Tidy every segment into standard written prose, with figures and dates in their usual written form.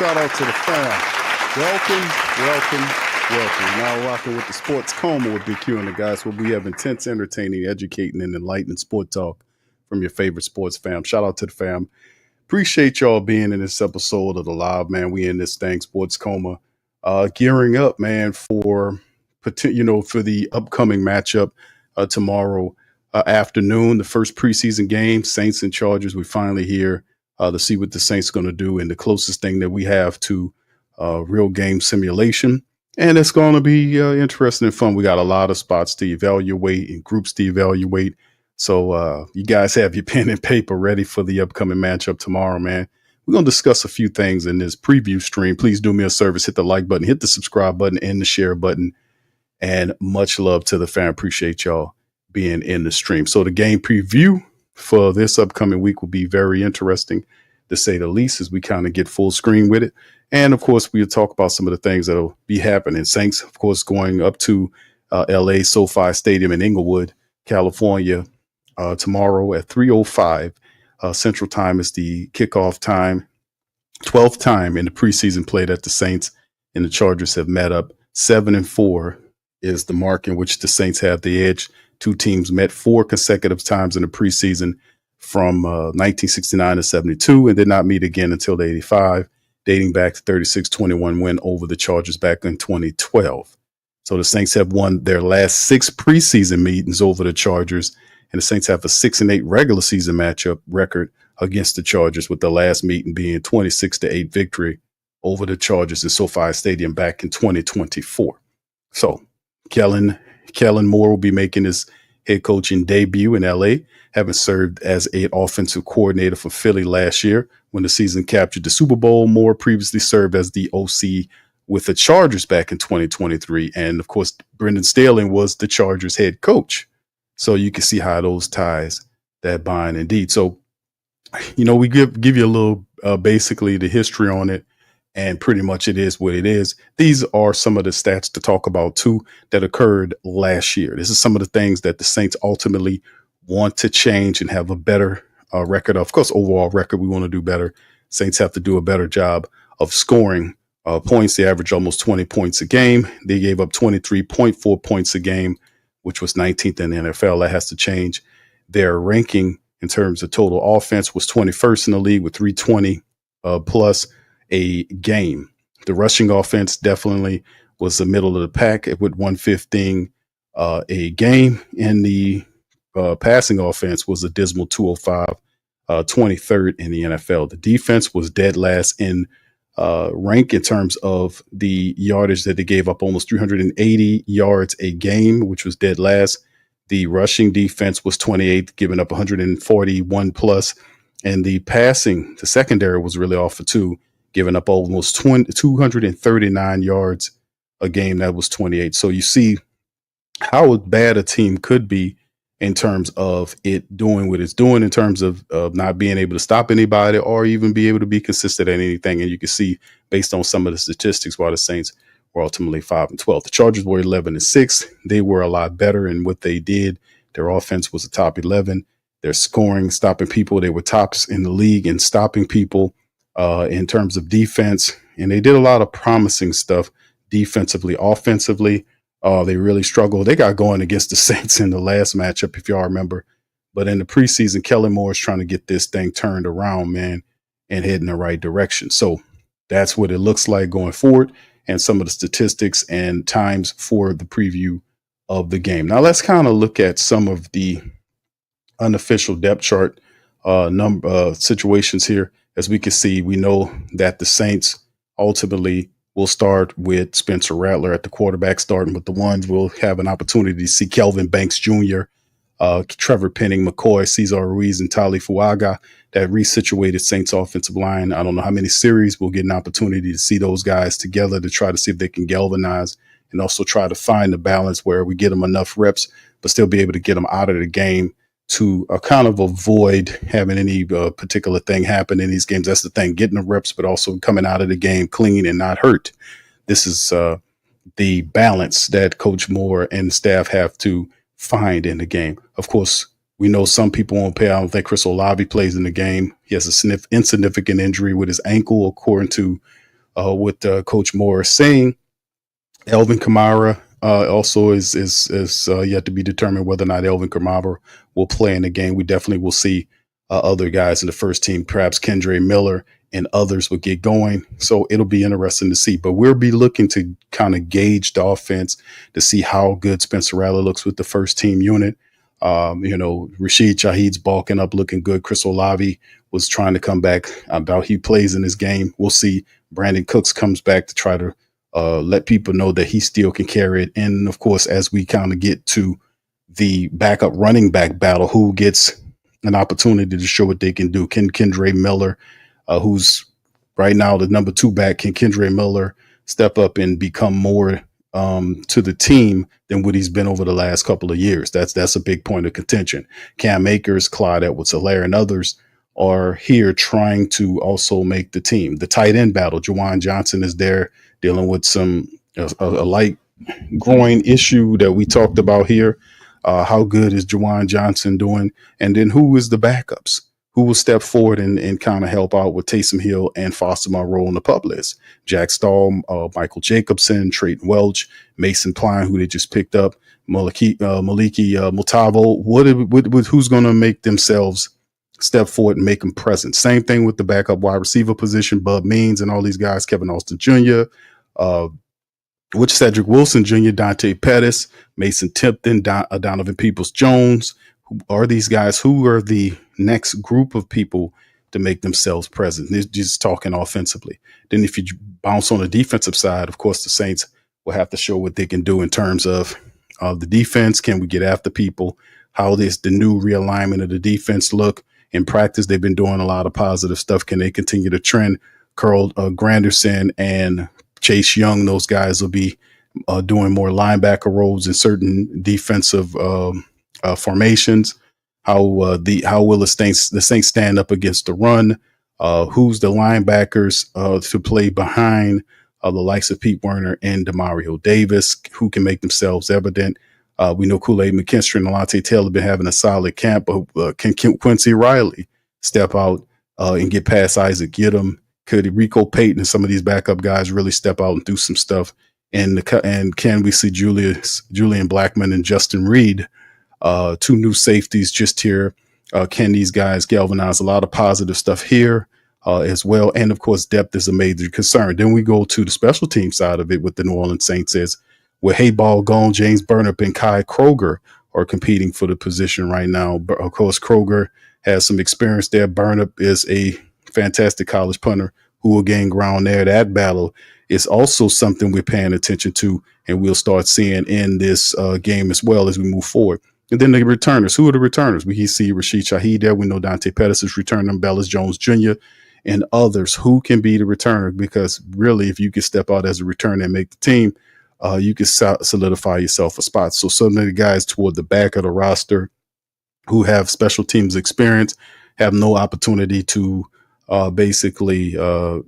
Shout out to the fam. Welcome. Now rocking with the Sports Coma with Big Q and the guys, where we have intense, entertaining, educating, and enlightening sport talk from your favorite sports fam. Shout out to the fam. Appreciate y'all being in this episode of the live, man. We in this thing, Sports Coma, gearing up, man, for the upcoming matchup tomorrow afternoon, the first preseason game, Saints and Chargers. We finally here to see what the Saints are going to do, and the closest thing that we have to real game simulation. And it's going to be interesting and fun. We got a lot of spots to evaluate and groups to evaluate. So you guys have your pen and paper ready for the upcoming matchup tomorrow, man. We're going to discuss a few things in this preview stream. Please do me a service. Hit the like button, hit the subscribe button, and the share button. And much love to the fan. Appreciate y'all being in the stream. So the game preview for this upcoming week will be very interesting, to say the least, as we kind of get full screen with it. And, of course, we'll talk about some of the things that will be happening. Saints, of course, going up to L.A. SoFi Stadium in Inglewood, California, tomorrow at 3:05 Central Time is the kickoff time. 12th time in the preseason play that the Saints and the Chargers have met up. 7-4 is the mark in which the Saints have the edge. Two teams met 4 consecutive times in the preseason from 1969 to 72 and did not meet again until the 85, dating back to 36-21 win over the Chargers back in 2012. So the Saints have won their last 6 preseason meetings over the Chargers, and the Saints have a 6-8 regular season matchup record against the Chargers, with the last meeting being 26-8 victory over the Chargers at SoFi Stadium back in 2024. So Kellen Moore will be making his head coaching debut in LA, having served as an offensive coordinator for Philly last year when the season captured the Super Bowl. Moore previously served as the OC with the Chargers back in 2023. And of course, Brendan Staley was the Chargers head coach. So you can see how those ties that bind indeed. So, we give you a little, basically the history on it. And pretty much it is what it is. These are some of the stats to talk about, too, that occurred last year. This is some of the things that the Saints ultimately want to change and have a better record. Of course, overall record, we want to do better. Saints have to do a better job of scoring points. They average almost 20 points a game. They gave up 23.4 points a game, which was 19th in the NFL. That has to change. Their ranking in terms of total offense was 21st in the league with 320 plus a game. The rushing offense definitely was the middle of the pack with 115 a game, and the passing offense was a dismal 205, 23rd in the NFL. The defense was dead last in rank in terms of the yardage that they gave up, almost 380 yards a game, which was dead last. The rushing defense was 28th, giving up 141 plus, and the secondary was really off for 2, giving up almost 239 yards a game. That was 28. So you see how bad a team could be in terms of it doing what it's doing, in terms of not being able to stop anybody or even be able to be consistent at anything. And you can see, based on some of the statistics, why the Saints were ultimately 5-12. The Chargers were 11-6. They were a lot better in what they did. Their offense was a top 11. Their scoring, stopping people, they were tops in the league in stopping people. In terms of defense, and they did a lot of promising stuff defensively. Offensively, they really struggled. They got going against the Saints in the last matchup, if y'all remember. But in the preseason, Kellen Moore is trying to get this thing turned around, man, and head in the right direction. So that's what it looks like going forward, and some of the statistics and times for the preview of the game. Now let's kind of look at some of the unofficial depth chart situations here. As we can see, we know that the Saints ultimately will start with Spencer Rattler at the quarterback, starting with the ones. We'll have an opportunity to see Kelvin Banks Jr., Trevor Penning, McCoy, Cesar Ruiz, and Tali Fuaga, that resituated Saints offensive line. I don't know how many series we'll get an opportunity to see those guys together to try to see if they can galvanize and also try to find the balance where we get them enough reps, but still be able to get them out of the game to kind of avoid having any particular thing happen in these games. That's the thing, getting the reps, but also coming out of the game clean and not hurt. This is the balance that Coach Moore and staff have to find in the game. Of course, we know some people won't play. I don't think Chris Olave plays in the game. He has a insignificant injury with his ankle, according to with Coach Morris saying Elvin Kamara also is yet to be determined whether or not Elvin Kamara will play in the game. We definitely will see other guys in the first team, perhaps Kendre Miller and others will get going. So it'll be interesting to see. But we'll be looking to kind of gauge the offense to see how good Spencer Rattler looks with the first team unit. Rashid Shaheed's bulking up, looking good. Chris Olave was trying to come back. I doubt he plays in this game. We'll see. Brandon Cooks comes back to try to let people know that he still can carry it. And of course, as we kind of get to the backup running back battle, who gets an opportunity to show what they can do? Can Kendre Miller, who's right now the number 2 back, can Kendre Miller step up and become more to the team than what he's been over the last couple of years? That's a big point of contention. Cam Akers, Clyde Edwards-Helaire, and others are here trying to also make the team. The tight end battle, Juwan Johnson is there dealing with a light groin issue that we talked about here. How good is Juwan Johnson doing? And then who is the backups? Who will step forward and kind of help out with Taysom Hill and Foster Monroe on the pup list? Jack Stahl, Michael Jacobson, Trayton Welch, Mason Klein, who they just picked up, Maliki Mutavo. Who's going to make themselves step forward and make them present? Same thing with the backup wide receiver position, Bub Means and all these guys, Kevin Austin Jr., which Cedric Wilson Jr., Dante Pettis, Mason Tipton, Donovan Peoples-Jones. Who are these guys? Who are the next group of people to make themselves present? They're just talking offensively. Then if you bounce on the defensive side, of course, the Saints will have to show what they can do in terms of the defense. Can we get after people? How does the new realignment of the defense look? In practice, they've been doing a lot of positive stuff. Can they continue to trend? Carl Granderson and Chase Young, those guys will be doing more linebacker roles in certain defensive formations. How will the Saints stand up against the run? Who's the linebackers to play behind the likes of Pete Werner and Demario Davis? Who can make themselves evident? We know Kool-Aid McKinstry and Alontae Taylor have been having a solid camp, but can Quincy Riley step out and get past Isaac Yiadom? Could Rico Payton and some of these backup guys really step out and do some stuff? And can we see Julian Blackman and Justin Reed, 2 new safeties just here? Can these guys galvanize? A lot of positive stuff here as well. And of course, depth is a major concern. Then we go to the special team side of it with the New Orleans Saints. With Hayball gone, James Burnip and Kai Kroger are competing for the position right now. But of course, Kroger has some experience there. Burnip is a fantastic college punter who will gain ground there. That battle is also something we're paying attention to, and we'll start seeing in this game as well as we move forward. And then the returners. Who are the returners? We see Rashid Shaheed there. We know Dante Pettis is returning, Bellis Jones Jr., and others. Who can be the returner? Because really, if you can step out as a returner and make the team, you can solidify yourself a spot. So some of the guys toward the back of the roster who have special teams experience have no opportunity to basically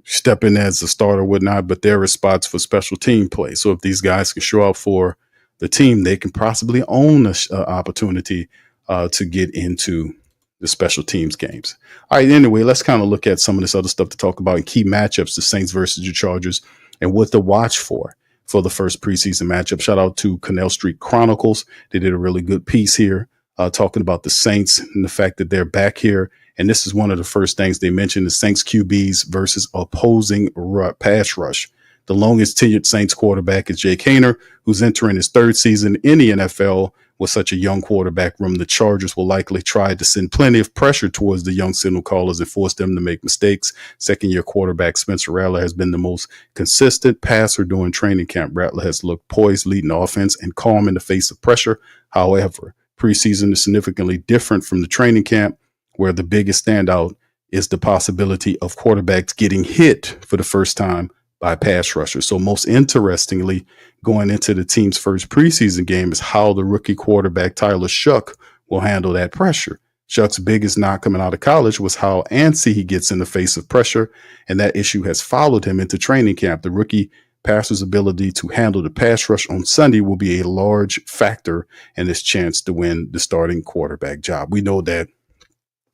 step in as a starter or whatnot, but there are spots for special team play. So if these guys can show up for the team, they can possibly own an opportunity to get into the special teams games. All right, anyway, let's kind of look at some of this other stuff to talk about in key matchups, the Saints versus the Chargers, and what to watch for the first preseason matchup. Shout out to Canal Street Chronicles. They did a really good piece here talking about the Saints and the fact that they're back here. And this is one of the first things they mentioned, the Saints QBs versus opposing pass rush. The longest tenured Saints quarterback is Jake Haener, who's entering his 3rd season in the NFL with such a young quarterback room. The Chargers will likely try to send plenty of pressure towards the young signal callers and force them to make mistakes. Second-year quarterback Spencer Rattler has been the most consistent passer during training camp. Rattler has looked poised, leading the offense, and calm in the face of pressure. However, preseason is significantly different from the training camp, where the biggest standout is the possibility of quarterbacks getting hit for the first time by pass rushers. So most interestingly, going into the team's first preseason game is how the rookie quarterback Tyler Shuck will handle that pressure. Shuck's biggest knock coming out of college was how antsy he gets in the face of pressure, and that issue has followed him into training camp. The rookie passer's ability to handle the pass rush on Sunday will be a large factor in his chance to win the starting quarterback job. We know that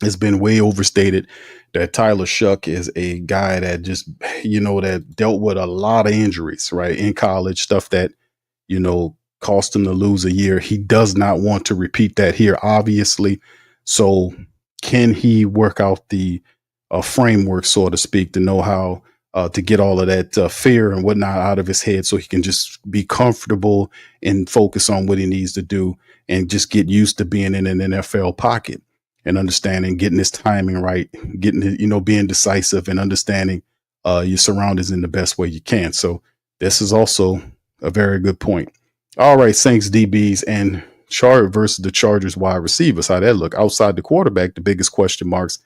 It's been way overstated that Tyler Shuck is a guy that just, that dealt with a lot of injuries, right? In college, stuff that, cost him to lose a year. He does not want to repeat that here, obviously. So, can he work out the framework, so to speak, to know how to get all of that fear and whatnot out of his head so he can just be comfortable and focus on what he needs to do and just get used to being in an NFL pocket and understanding, getting his timing right, getting, being decisive and understanding your surroundings in the best way you can. So this is also a very good point. All right, Saints DBs and versus the Chargers wide receivers. How that look? Outside the quarterback, the biggest question marks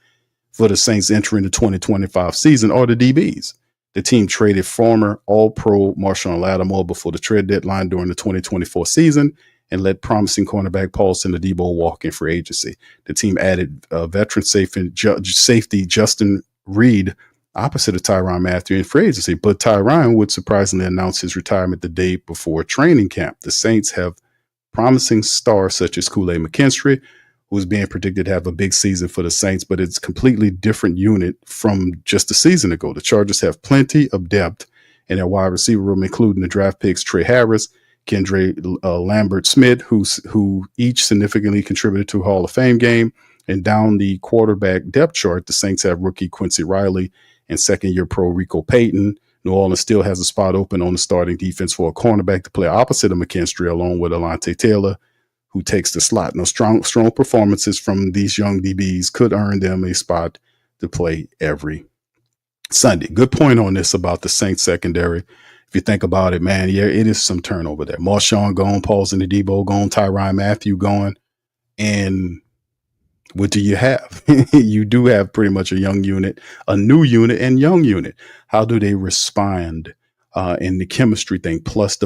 for the Saints entering the 2025 season are the DBs. The team traded former All-Pro Marshawn Lattimore before the trade deadline during the 2024 season and let promising cornerback Paulson Adebo walk in free agency. The team added veteran safety Justin Reed opposite of Tyrann Mathieu in free agency, but Tyrann would surprisingly announce his retirement the day before training camp. The Saints have promising stars such as Kool-Aid McKinstry, who's being predicted to have a big season for the Saints, but it's a completely different unit from just a season ago. The Chargers have plenty of depth in their wide receiver room, including the draft picks Trey Harris, Kendre Lambert-Smith, who each significantly contributed to a Hall of Fame game. And down the quarterback depth chart, the Saints have rookie Quincy Riley and second-year pro Rico Payton. New Orleans still has a spot open on the starting defense for a cornerback to play opposite of McKinstry, along with Alontae Taylor, who takes the slot. Now, strong performances from these young DBs could earn them a spot to play every Sunday. Good point on this about the Saints secondary. If you think about it, man, yeah, it is some turnover there. Marshawn gone, Paulson Adebo gone, Tyrann Mathieu gone. And what do you have? You do have pretty much a young unit, a new unit and young unit. How do they respond in the chemistry thing, plus the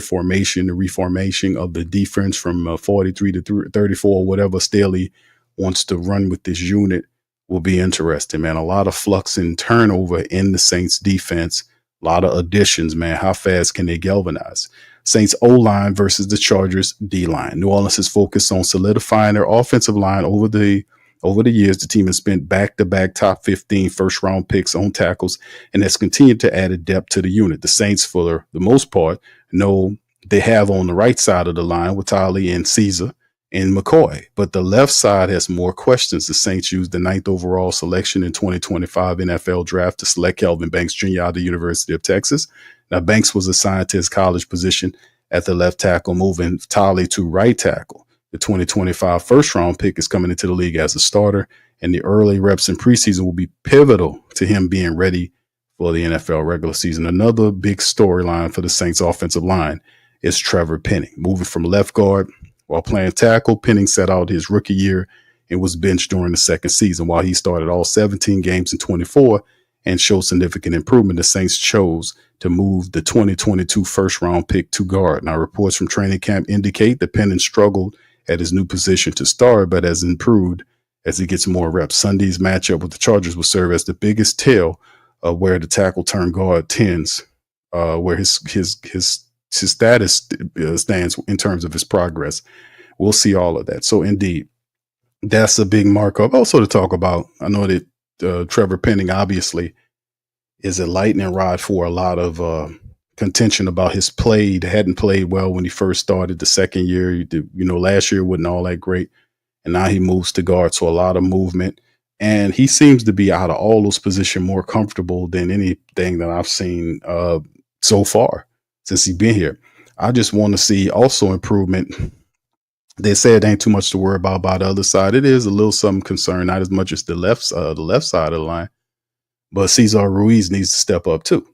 reformation of the defense from 43 to 34, whatever Staley wants to run with this unit will be interesting, man. A lot of flux and turnover in the Saints defense, a lot of additions, man. How fast can they galvanize? Saints O-line versus the Chargers D-line. New Orleans is focused on solidifying their offensive line over the years. The team has spent back-to-back top 15 first-round picks on tackles and has continued to add a depth to the unit. The Saints, for the most part, know they have on the right side of the line with Talley and Caesar and McCoy, but the left side has more questions. The Saints used the 9th overall selection in 2025 NFL draft to select Kelvin Banks Jr. out of the University of Texas. Now, Banks was assigned to his college position at the left tackle, moving Talley to right tackle. The 2025 first-round pick is coming into the league as a starter, and the early reps in preseason will be pivotal to him being ready for the NFL regular season. Another big storyline for the Saints offensive line is Trevor Penning. Moving from left guard while playing tackle, Penning set out his rookie year and was benched during the second season. While he started all 17 games in 24 and showed significant improvement, the Saints chose to move the 2022 first-round pick to guard. Now, reports from training camp indicate that Penning struggled at his new position to start, but has improved as he gets more reps. Sunday's matchup with the Chargers will serve as the biggest tell of where the tackle turn guard tends, where his status stands in terms of his progress. We'll see all of that. So indeed, that's a big markup. Also to talk about, I know that Trevor Penning obviously is a lightning rod for a lot of contention about his play. He hadn't played well when he first started the second year. Last year wasn't all that great. And now he moves to guard, so a lot of movement. And he seems to be out of all those positions more comfortable than anything that I've seen so far since he's been here. I just want to see also improvement. They say it ain't too much to worry about the other side. It is a little something concerned, not as much as the left side of the line. But Cesar Ruiz needs to step up too.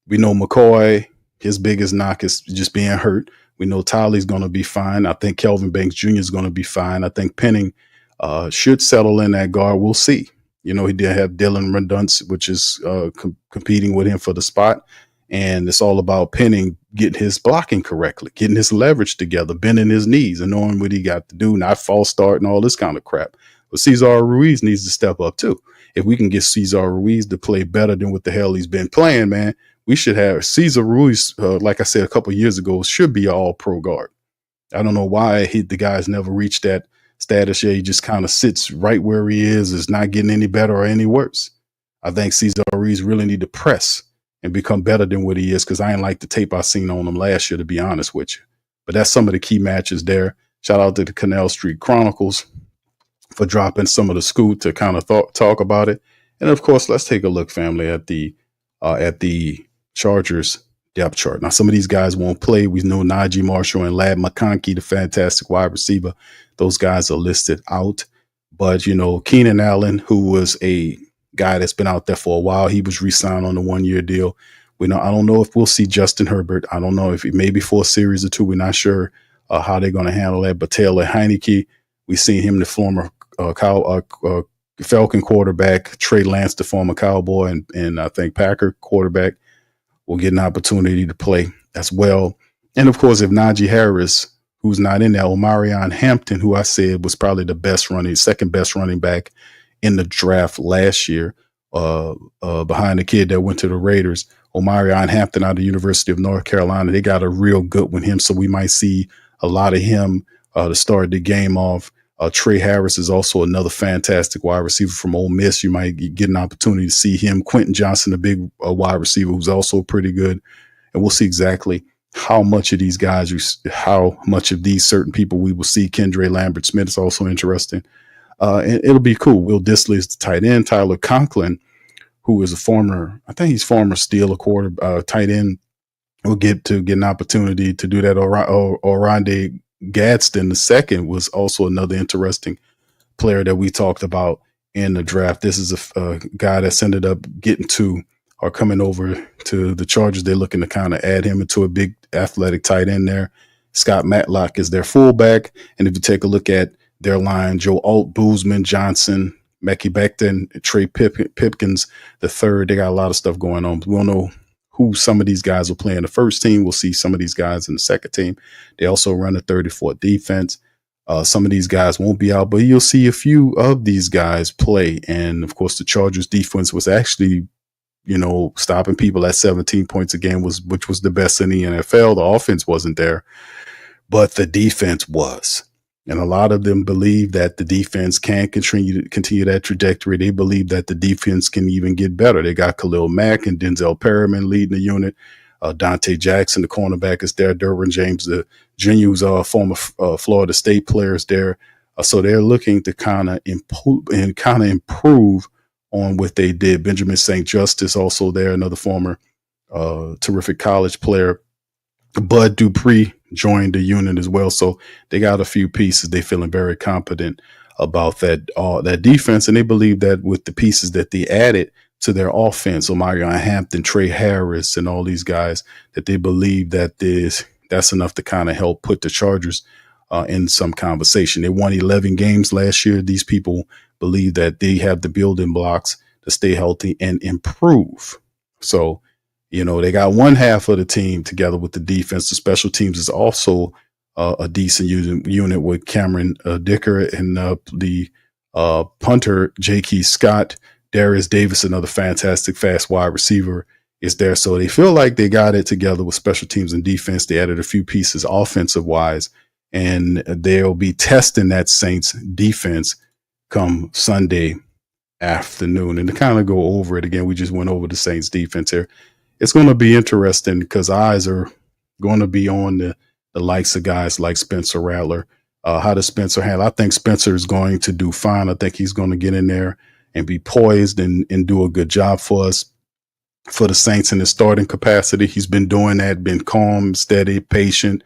We know McCoy, his biggest knock is just being hurt. We know Talley's going to be fine. I think Kelvin Banks Jr. is going to be fine. I think Penning should settle in that guard. We'll see. He did have Dylan Redunce, which is competing with him for the spot. And it's all about Penning getting his blocking correctly, getting his leverage together, bending his knees and knowing what he got to do, not false start and all this kind of crap. But Cesar Ruiz needs to step up too. If we can get Cesar Ruiz to play better than what the hell he's been playing, man, we should have Cesar Ruiz, like I said a couple of years ago, should be an all-pro guard. I don't know why the guy's never reached that status. Yeah, he just kind of sits right where he is not getting any better or any worse. I think Cesar Ruiz really need to press and become better than what he is, because I ain't like the tape I seen on him last year, to be honest with you. But that's some of the key matches there. Shout out to the Canal Street Chronicles for dropping some of the scoop to kind of talk about it. And of course, let's take a look, family, at the Chargers depth chart. Now, some of these guys won't play. We know Najee Marshall and Lad McConkey, the fantastic wide receiver. Those guys are listed out. But, Keenan Allen, who was a guy that's been out there for a while, he was re-signed on a 1-year deal. I don't know if we'll see Justin Herbert. I don't know if maybe for a series or two. We're not sure how they're going to handle that. But Taylor Heineke, we've seen him, the former Falcon quarterback. Trey Lance, the former Cowboy and I think Packer quarterback, will get an opportunity to play as well. And of course, if Najee Harris, who's not in there, Omarion Hampton, who I said was probably the second best running back in the draft last year, behind the kid that went to the Raiders, Omarion Hampton out of the University of North Carolina. They got a real good one him, so we might see a lot of him to start the game off. Trey Harris is also another fantastic wide receiver from Ole Miss. You might get an opportunity to see him. Quentin Johnson, a big wide receiver who's also pretty good. And we'll see exactly how much of these guys, how much of these certain people we will see. Kendra Lambert-Smith is also interesting. And it'll be cool. Will Dissly is the tight end. Tyler Conklin, who is former Steelers tight end, will get an opportunity to do that. Oronde Gadsden the second was also another interesting player that we talked about in the draft. This is a guy that's ended up coming over to the Chargers. They're looking to kind of add him into a big athletic tight end there. Scott Matlock is their fullback. And if you take a look at their line, Joe Alt, Boozman, Johnson, Mekhi Becton, Trey Pipkins the third, they got a lot of stuff going on. We don't know who some of these guys will play in the first team. We'll see some of these guys in the second team. They also run a 34 defense. Some of these guys won't be out, but you'll see a few of these guys play. And of course, the Chargers defense was actually, stopping people at 17 points a game, which was the best in the NFL. The offense wasn't there, but the defense was. And a lot of them believe that the defense can continue that trajectory. They believe that the defense can even get better. They got Khalil Mack and Denzel Perriman leading the unit. Dante Jackson, the cornerback, is there. Derwin James, the junior, who's a former Florida State player, is there. So they're looking to kind of improve on what they did. Benjamin St. Justice also there, another former terrific college player. Bud Dupree joined the unit as well. So they got a few pieces. They feeling very confident about that defense. And they believe that with the pieces that they added to their offense, Omarion Hampton, Trey Harris, and all these guys, that they believe that that's enough to kind of help put the Chargers in some conversation. They won 11 games last year. These people believe that they have the building blocks to stay healthy and improve. So, they got one half of the team together with the defense. The special teams is also a decent unit with Cameron Dicker and the punter, J.K. Scott. Darius Davis, another fantastic fast wide receiver, is there. So they feel like they got it together with special teams and defense. They added a few pieces offensive wise, and they'll be testing that Saints defense come Sunday afternoon. And to kind of go over it again, we just went over the Saints defense here. It's going to be interesting because eyes are going to be on the likes of guys like Spencer Rattler. How does Spencer handle? I think Spencer is going to do fine. I think he's going to get in there and be poised and do a good job for us, for the Saints in his starting capacity. He's been doing that, been calm, steady, patient,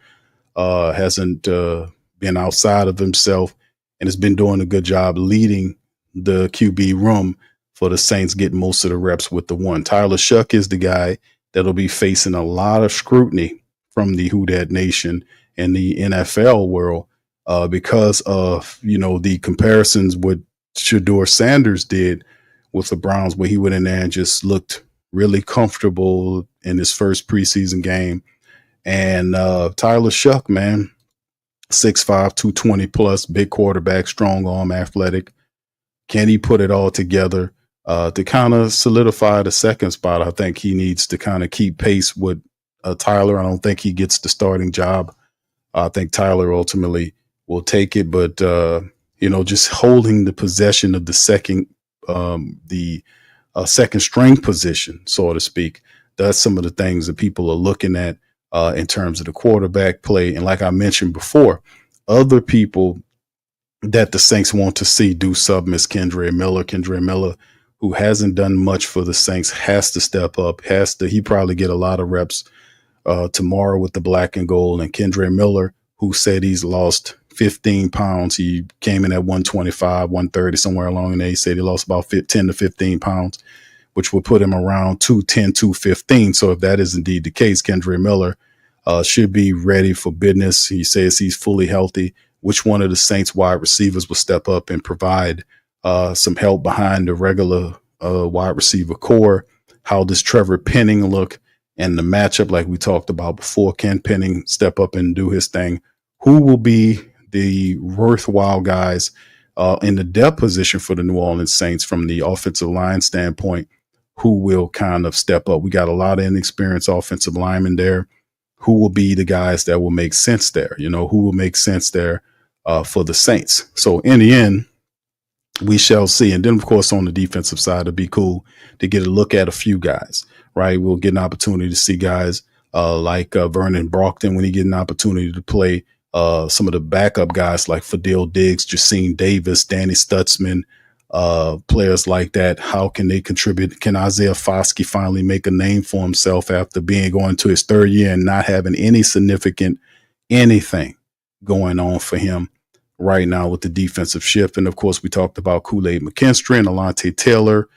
hasn't been outside of himself, and has been doing a good job leading the QB room for the Saints, getting most of the reps with the one. Tyler Shuck is the guy that'll be facing a lot of scrutiny from the Who Dat Nation and the NFL world because of, the comparisons with Shedeur Sanders did with the Browns, where he went in there and just looked really comfortable in his first preseason game. And Tyler Shuck, man, 6'5", 220 plus, big quarterback, strong arm, athletic. Can he put it all together to kind of solidify the second spot? I think he needs to kind of keep pace with Tyler. I don't think he gets the starting job. I think Tyler ultimately will take it, but just holding the possession of the second string position, so to speak. That's some of the things that people are looking at in terms of the quarterback play. And like I mentioned before, other people that the Saints want to see do sub Miss Kendre Miller. Kendre Miller, who hasn't done much for the Saints, has to step up. He probably get a lot of reps tomorrow with the black and gold. And Kendre Miller, who said he's lost 15 pounds. He came in at 125, 130, somewhere along there. He said he lost about 10 to 15 pounds, which would put him around 210, 215. So if that is indeed the case, Kendre Miller should be ready for business. He says he's fully healthy. Which one of the Saints wide receivers will step up and provide some help behind the regular wide receiver core? How does Trevor Penning look? And the matchup, like we talked about before, can Penning step up and do his thing? Who will be the worthwhile guys in the depth position for the New Orleans Saints from the offensive line standpoint? Who will kind of step up? We got a lot of inexperienced offensive linemen there. Who will be the guys that will make sense there? Who will make sense there for the Saints? So in the end, we shall see. And then, of course, on the defensive side, it'd be cool to get a look at a few guys, right? We'll get an opportunity to see guys like Vernon Brockton when he get an opportunity to play some of the backup guys like Fadil Diggs, Jacine Davis, Danny Stutzman, players like that. How can they contribute? Can Isaiah Foskey finally make a name for himself after going to his third year and not having any significant anything going on for him right now with the defensive shift? And of course, we talked about Kool-Aid McKinstry and Alontae Taylor.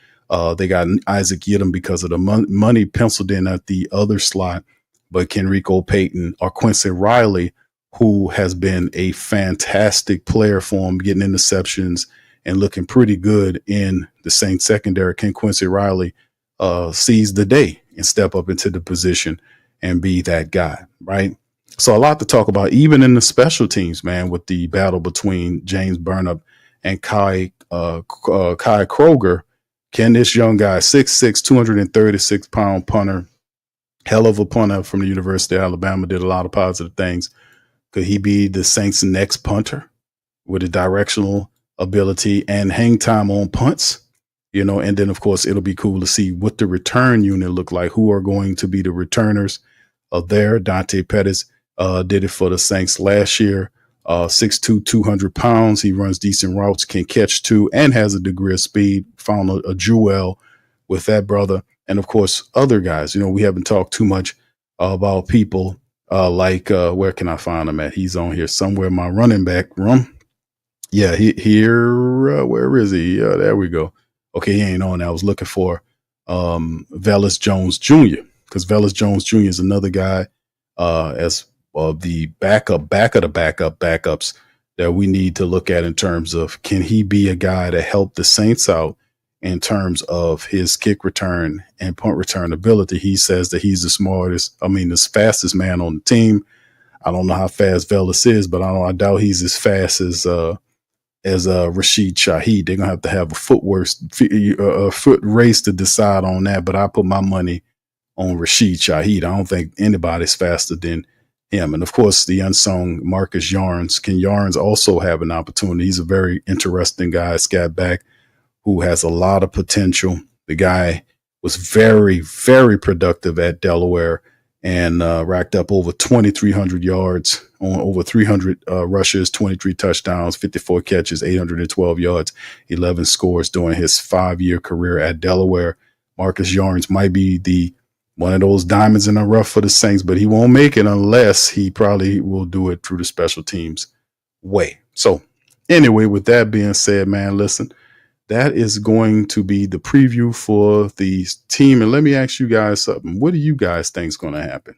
They got Isaac Yiadom because of the money penciled in at the other slot, but Kenrico Payton or Quincy Riley, who has been a fantastic player for him, getting interceptions and looking pretty good in the Saints secondary. Can Quincy Riley seize the day and step up into the position and be that guy, right? So a lot to talk about, even in the special teams, man, with the battle between James Burnap and Kai Kroger. Can this young guy, 6'6", 236-pound punter, hell of a punter from the University of Alabama, did a lot of positive things. Could he be the Saints' next punter with a directional ability and hang time on punts? And then, of course, it'll be cool to see what the return unit look like. Who are going to be the returners there? Dante Pettis did it for the Saints last year. 6'2", 200 pounds. He runs decent routes, can catch too, and has a degree of speed. Found a jewel with that brother. And, of course, other guys. We haven't talked too much about people like where can I find him at? He's on here somewhere in my running back room. Yeah, where is he? There we go. Okay, he ain't on. I was looking for Velus Jones Jr. because Velus Jones Jr. is another guy as the backups that we need to look at in terms of, can he be a guy to help the Saints out in terms of his kick return and punt return ability? He says that he's the fastest man on the team. I don't know how fast Velus is, but I doubt he's as fast as Rashid Shaheed. They're gonna have a foot race to decide on that. But I put my money on Rashid Shaheed. I don't think anybody's faster than him. And of course, the unsung Marcus Yarns. Can Yarns also have an opportunity? He's a very interesting guy, scat back, who has a lot of potential. The guy was very, very productive at Delaware and racked up over 2,300 yards on over 300 rushes, 23 touchdowns, 54 catches, 812 yards, 11 scores during his 5-year career at Delaware. Marcus Yarns might be one of those diamonds in the rough for the Saints, but he won't make it unless he probably will do it through the special teams way. So anyway, with that being said, man, listen, that is going to be the preview for the team. And let me ask you guys something. What do you guys think is going to happen?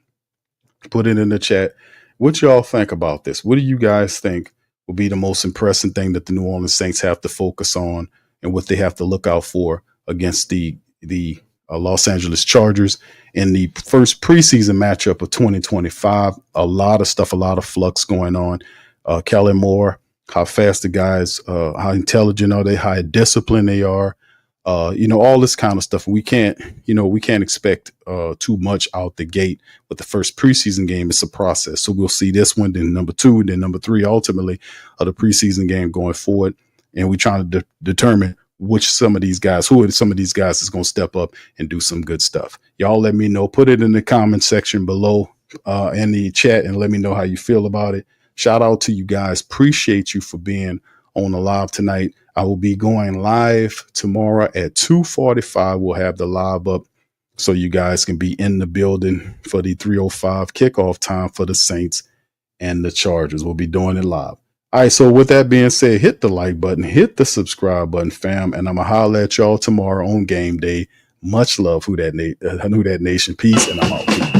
Put it in the chat. What y'all think about this? What do you guys think will be the most impressive thing that the New Orleans Saints have to focus on and what they have to look out for against the Los Angeles Chargers in the first preseason matchup of 2025? A lot of stuff, a lot of flux going on. Kellen Moore, how fast the guys, how intelligent are they, how disciplined they are. all this kind of stuff. We can't expect too much out the gate with the first preseason game. It's a process. So we'll see this one, then number 2, then number 3, ultimately of the preseason game going forward. And we're trying to determine who are some of these guys is going to step up and do some good stuff. Y'all let me know. Put it in the comment section below in the chat and let me know how you feel about it. Shout out to you guys. Appreciate you for being on the live tonight. I will be going live tomorrow at 2:45. We'll have the live up so you guys can be in the building for the 3:05 kickoff time for the Saints and the Chargers. We'll be doing it live. All right, so with that being said, hit the like button, hit the subscribe button, fam, and I'm going to holler at y'all tomorrow on game day. Much love, Who Dat Nation. Peace, and I'm out.